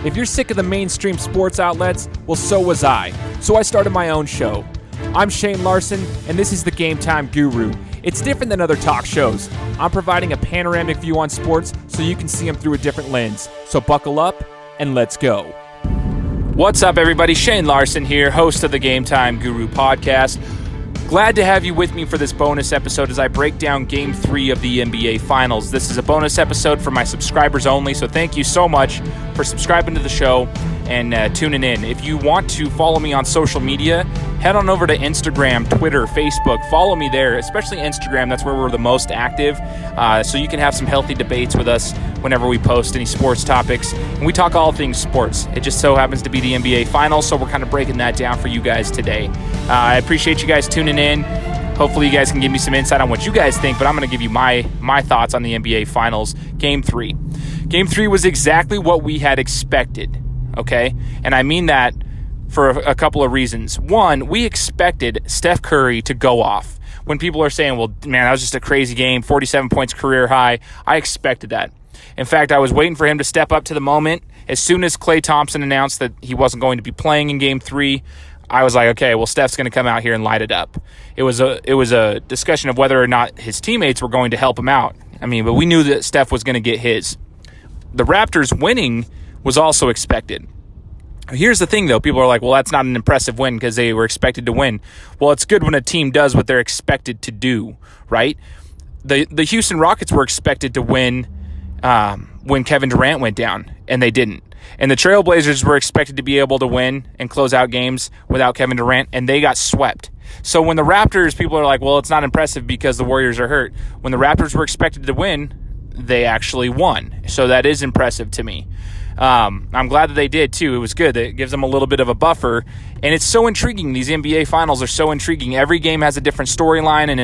If you're sick of the mainstream sports outlets, well, so was I. So I started my own show. I'm Shane Larson, and this is the Game Time Guru. It's different than other talk shows. I'm providing a panoramic view on sports so you can see them through a different lens. So buckle up, and let's go. What's up, everybody? Shane Larson here, host of the Game Time Guru podcast. Glad to have you with me for this bonus episode as I break down Game 3 of the NBA Finals. This is a bonus episode for my subscribers only, so thank you so much for subscribing to the show and tuning in. If you want to follow me on social media, head on over to Instagram, Twitter, Facebook. Follow me there, especially Instagram. That's where we're the most active, so you can have some healthy debates with us whenever we post any sports topics. And we talk all things sports. It just so happens to be the NBA Finals, so we're kind of breaking that down for you guys today. I appreciate you guys tuning in. Hopefully you guys can give me some insight on what you guys think, but I'm going to give you my thoughts on the NBA Finals Game 3. Game 3 was exactly what we had expected, okay? And I mean that for a couple of reasons. One, we expected Steph Curry to go off. When people are saying, well, man, that was just a crazy game, 47 points career high, I expected that. In fact, I was waiting for him to step up to the moment. As soon as Klay Thompson announced that he wasn't going to be playing in Game 3, I was like, okay, well, Steph's going to come out here and light it up. It was a discussion of whether or not his teammates were going to help him out. I mean, but we knew that Steph was going to get his. The Raptors winning was also expected. Here's the thing, though. People are like, well, that's not an impressive win because they were expected to win. Well, it's good when a team does what they're expected to do, right? The Houston Rockets were expected to win when Kevin Durant went down, and they didn't. And the Trailblazers were expected to be able to win and close out games without Kevin Durant, and they got swept. So when the Raptors, people are like, well, it's not impressive because the Warriors are hurt. When the Raptors were expected to win, they actually won. So that is impressive to me. I'm glad that they did, too. It was good. It gives them a little bit of a buffer. And it's so intriguing. These NBA Finals are so intriguing. Every game has a different storyline and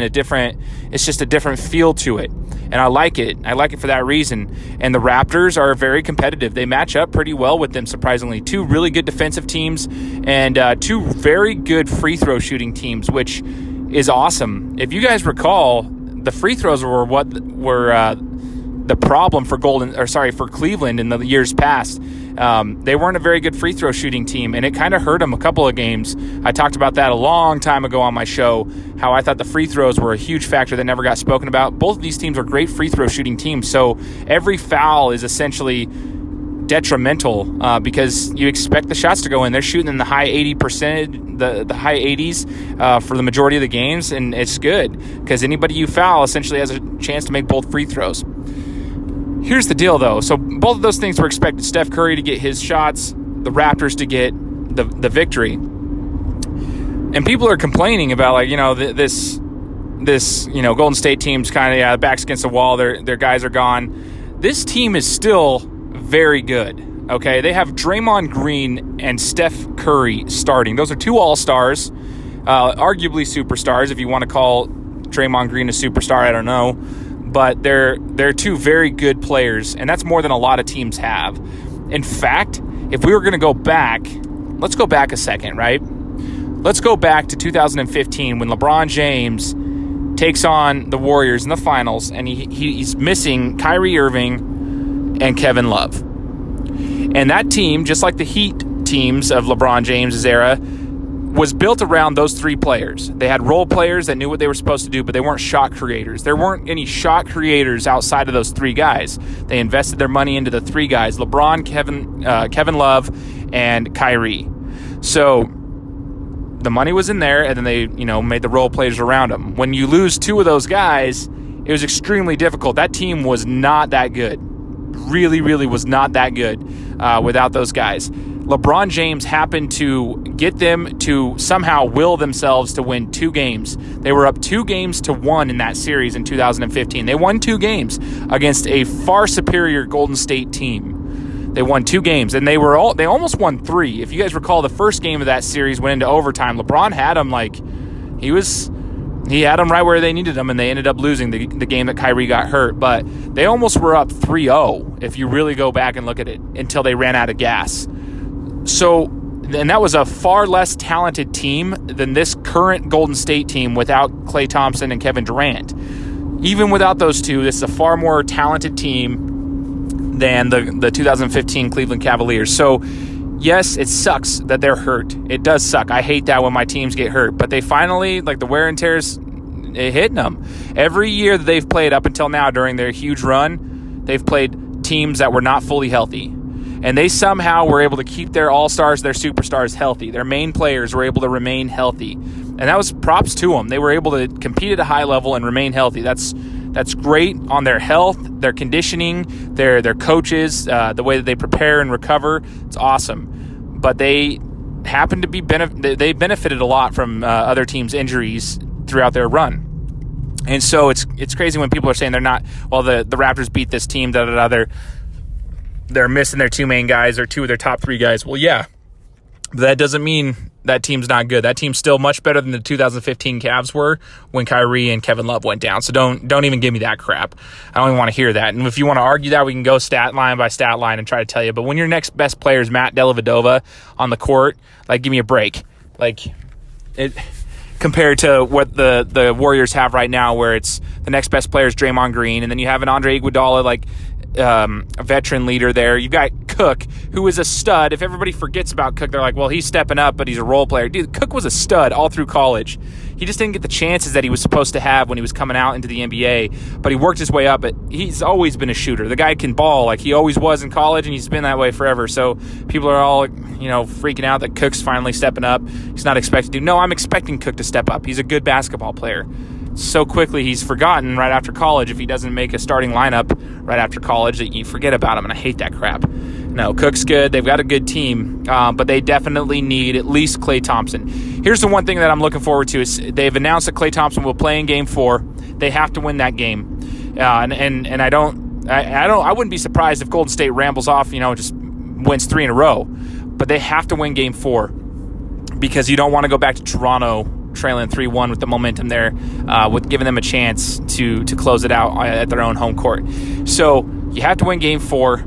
it's just a different feel to it. And I like it. I like it for that reason. And the Raptors are very competitive. They match up pretty well with them, surprisingly. Two really good defensive teams and two very good free throw shooting teams, which is awesome. If you guys recall, the free throws were what were the problem for Cleveland in the years past. They weren't a very good free throw shooting team, and it kind of hurt them a couple of games. I talked about that a long time ago on my show, how I thought the free throws were a huge factor that never got spoken about. Both of these teams are great free throw shooting teams, so every foul is essentially detrimental because you expect the shots to go in. They're shooting in the high 80%, the high 80s for the majority of the games, and it's good because anybody you foul essentially has a chance to make both free throws. Here's the deal, though. So both of those things were expected. Steph Curry to get his shots, the Raptors to get the victory. And people are complaining about, like, you know, this Golden State team's kind of backs against the wall. Their guys are gone. This team is still very good, okay? They have Draymond Green and Steph Curry starting. Those are two all-stars, arguably superstars. If you want to call Draymond Green a superstar, I don't know. But they're two very good players, and that's more than a lot of teams have. In fact, if we were going to go back, let's go back a second, right? Let's go back to 2015 when LeBron James takes on the Warriors in the finals, and he's missing Kyrie Irving and Kevin Love. And that team, just like the Heat teams of LeBron James' era, was built around those three players. They had role players that knew what they were supposed to do, but they weren't shot creators. There weren't any shot creators outside of those three guys. They invested their money into the three guys, LeBron, Kevin Love, and Kyrie. So the money was in there, and then they, made the role players around them. When you lose two of those guys, it was extremely difficult. That team was not that good. Really, really was not that good without those guys. LeBron James happened to get them to somehow will themselves to win 2 games. They were up 2-1 in that series in 2015. They won 2 games against a far superior Golden State team. They won 2 games, and they almost won 3. If you guys recall, the first game of that series went into overtime. LeBron had them he had them right where they needed them, and they ended up losing the game that Kyrie got hurt. But they almost were up 3-0 if you really go back and look at it until they ran out of gas. So, and that was a far less talented team than this current Golden State team without Klay Thompson and Kevin Durant. Even without those two, this is a far more talented team than the 2015 Cleveland Cavaliers. So, yes, it sucks that they're hurt. It does suck. I hate that when my teams get hurt. But they finally, like the wear and tears, it hitting them. Every year that they've played up until now during their huge run, they've played teams that were not fully healthy. And they somehow were able to keep their all-stars, their superstars healthy. Their main players were able to remain healthy. And that was props to them. They were able to compete at a high level and remain healthy. That's great on their health, their conditioning, their coaches, the way that they prepare and recover. It's awesome. But they happen to be they benefited a lot from other teams' injuries throughout their run. And so it's crazy when people are saying they're not, well, the Raptors beat this team, they're missing their two main guys or two of their top three guys. Well, yeah, but that doesn't mean that team's not good. That team's still much better than the 2015 Cavs were when Kyrie and Kevin Love went down. So don't even give me that crap. I don't even want to hear that. And if you want to argue that, we can go stat line by stat line and try to tell you. But when your next best player is Matt Dellavedova on the court, like, give me a break. Like, it compared to what the Warriors have right now, where it's the next best player is Draymond Green, and then you have an Andre Iguodala, like, a veteran leader there. You've got Cook, who is a stud. If everybody forgets about Cook, they're like, well, he's stepping up, but he's a role player. Dude, Cook was a stud all through college. He just didn't get the chances that he was supposed to have when he was coming out into the NBA, but he worked his way up. But he's always been a shooter. The guy can ball like he always was in college, and he's been that way forever. So people are all, freaking out that Cook's finally stepping up. He's not expected to. No, I'm expecting Cook to step up. He's a good basketball player. So quickly he's forgotten right after college. If he doesn't make a starting lineup right after college, that you forget about him, and I hate that crap. No, Cook's good. They've got a good team, but they definitely need at least Klay Thompson. Here's the one thing that I'm looking forward to is they've announced that Klay Thompson will play in Game 4. They have to win that game, and I wouldn't be surprised if Golden State rambles off, just wins 3 in a row, but they have to win Game 4 because you don't want to go back to Toronto trailing 3-1 with the momentum there, with giving them a chance to close it out at their own home court. So you have to win Game 4.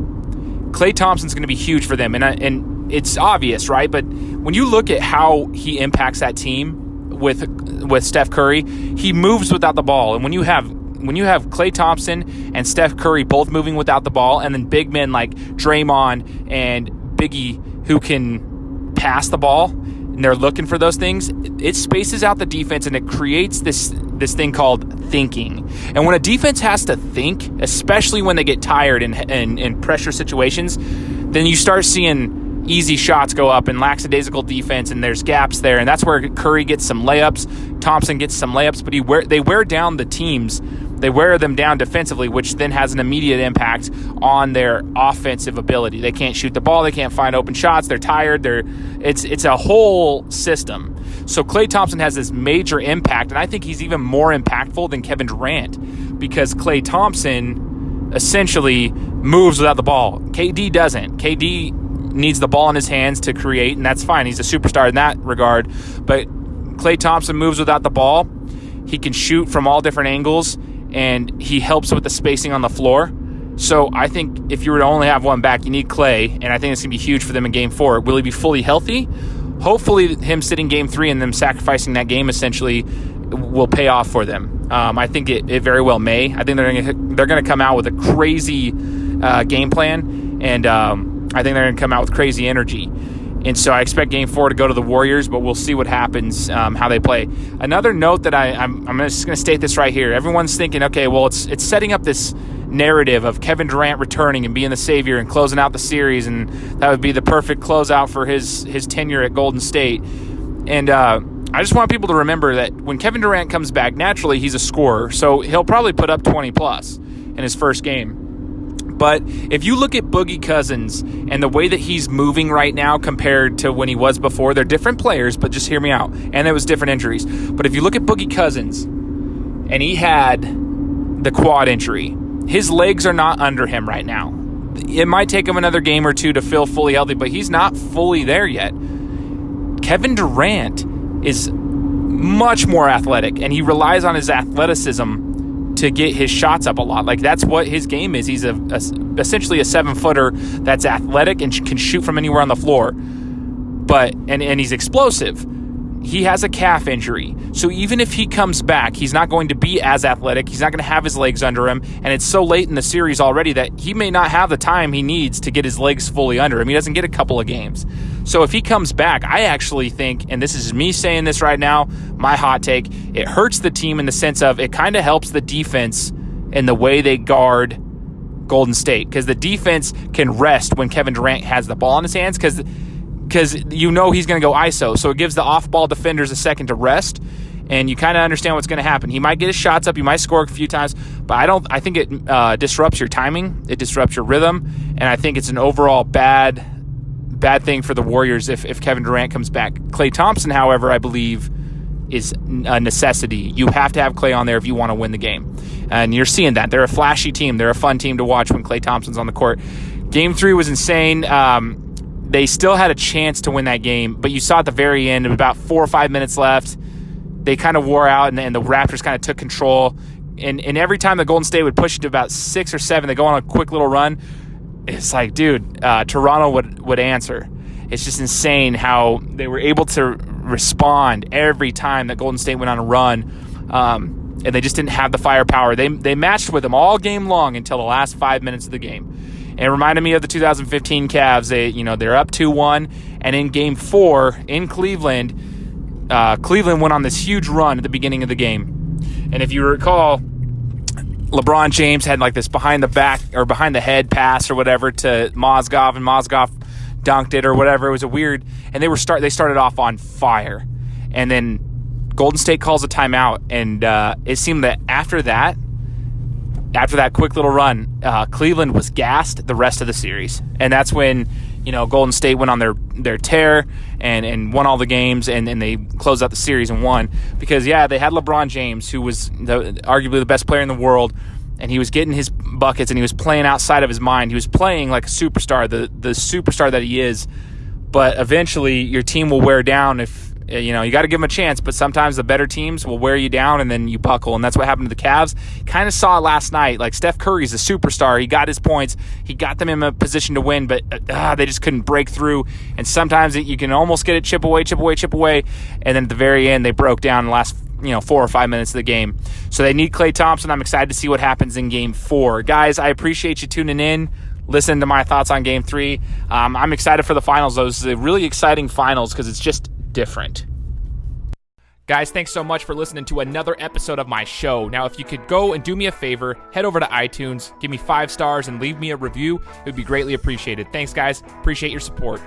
Klay Thompson's going to be huge for them, and it's obvious, right? But when you look at how he impacts that team with Steph Curry, he moves without the ball, and when you have Klay Thompson and Steph Curry both moving without the ball, and then big men like Draymond and Biggie who can pass the ball, and they're looking for those things, it spaces out the defense, and it creates this thing called thinking. And when a defense has to think, especially when they get tired in pressure situations, then you start seeing easy shots go up and lackadaisical defense, and there's gaps there, and that's where Curry gets some layups, Thompson gets some layups, but they wear down the teams. They wear them down defensively, which then has an immediate impact on their offensive ability. They can't shoot the ball. They can't find open shots. They're tired. It's a whole system. So Klay Thompson has this major impact, and I think he's even more impactful than Kevin Durant because Klay Thompson essentially moves without the ball. KD doesn't. KD needs the ball in his hands to create, and that's fine. He's a superstar in that regard. But Klay Thompson moves without the ball. He can shoot from all different angles, and he helps with the spacing on the floor. So I think if you were to only have one back, you need Klay, and I think it's going to be huge for them in Game 4. Will he be fully healthy? Hopefully him sitting Game 3 and them sacrificing that game essentially will pay off for them. I think it very well may. I think they're going to come out with a crazy game plan, and I think they're going to come out with crazy energy. And so I expect Game 4 to go to the Warriors, but we'll see what happens, how they play. Another note that I'm just going to state this right here. Everyone's thinking, okay, well, it's setting up this narrative of Kevin Durant returning and being the savior and closing out the series, and that would be the perfect closeout for his tenure at Golden State. And I just want people to remember that when Kevin Durant comes back, naturally he's a scorer, so he'll probably put up 20-plus in his first game. But if you look at Boogie Cousins and the way that he's moving right now compared to when he was before, they're different players, but just hear me out. And there was different injuries. But if you look at Boogie Cousins, and he had the quad injury, his legs are not under him right now. It might take him another game or two to feel fully healthy, but he's not fully there yet. Kevin Durant is much more athletic, and he relies on his athleticism to get his shots up a lot. Like, that's what his game is. He's essentially a 7-footer that's athletic and can shoot from anywhere on the floor. But and he's explosive. he has a calf injury. So even if he comes back, he's not going to be as athletic. He's not going to have his legs under him. And it's so late in the series already that he may not have the time he needs to get his legs fully under him. He doesn't get a couple of games. So if he comes back, I actually think, and this is me saying this right now, my hot take, it hurts the team in the sense of it kind of helps the defense in the way they guard Golden State, because the defense can rest when Kevin Durant has the ball in his hands, because you know he's going to go ISO. So it gives the off-ball defenders a second to rest, and you kind of understand what's going to happen. He might get his shots up, he might score a few times, but I think it disrupts your timing, it disrupts your rhythm, and I think it's an overall bad thing for the Warriors if Kevin Durant comes back. Klay Thompson, however, I believe is a necessity. You have to have Klay on there if you want to win the game. And you're seeing that. They're a flashy team. They're a fun team to watch when Klay Thompson's on the court. Game 3 was insane. They still had a chance to win that game, but you saw at the very end, about 4 or 5 minutes left, they kind of wore out, and the Raptors kind of took control. And every time the Golden State would push it to about 6 or 7, they go on a quick little run. It's like, dude, Toronto would answer. It's just insane how they were able to respond every time that Golden State went on a run, and they just didn't have the firepower. They matched with them all game long until the last 5 minutes of the game. And it reminded me of the 2015 Cavs. They're up 2-1, and in Game 4 in Cleveland, Cleveland went on this huge run at the beginning of the game. And if you recall, LeBron James had like this behind the back or behind the head pass or whatever to Mozgov, and Mozgov dunked it or whatever. It was a weird, and they started off on fire, and then Golden State calls a timeout, and it seemed that after that quick little run, Cleveland was gassed the rest of the series, and that's when Golden State went on their tear and won all the games, and they closed out the series and won because they had LeBron James, who was arguably the best player in the world. And he was getting his buckets, and he was playing outside of his mind. He was playing like a superstar, the superstar that he is. But eventually, your team will wear down if, you got to give them a chance. But sometimes the better teams will wear you down, and then you buckle. And that's what happened to the Cavs. Kind of saw it last night. Like, Steph Curry's a superstar. He got his points. He got them in a position to win, but they just couldn't break through. And sometimes you can almost get it chip away. And then at the very end, they broke down in the last 4 or 5 minutes of the game. So they need Klay Thompson. I'm excited to see what happens in Game 4. Guys, I appreciate you tuning in, listening to my thoughts on Game 3. I'm excited for the finals, though. This is a really exciting finals because it's just different. Guys, thanks so much for listening to another episode of my show. Now, if you could go and do me a favor, head over to iTunes, give me 5 stars, and leave me a review. It would be greatly appreciated. Thanks, guys. Appreciate your support.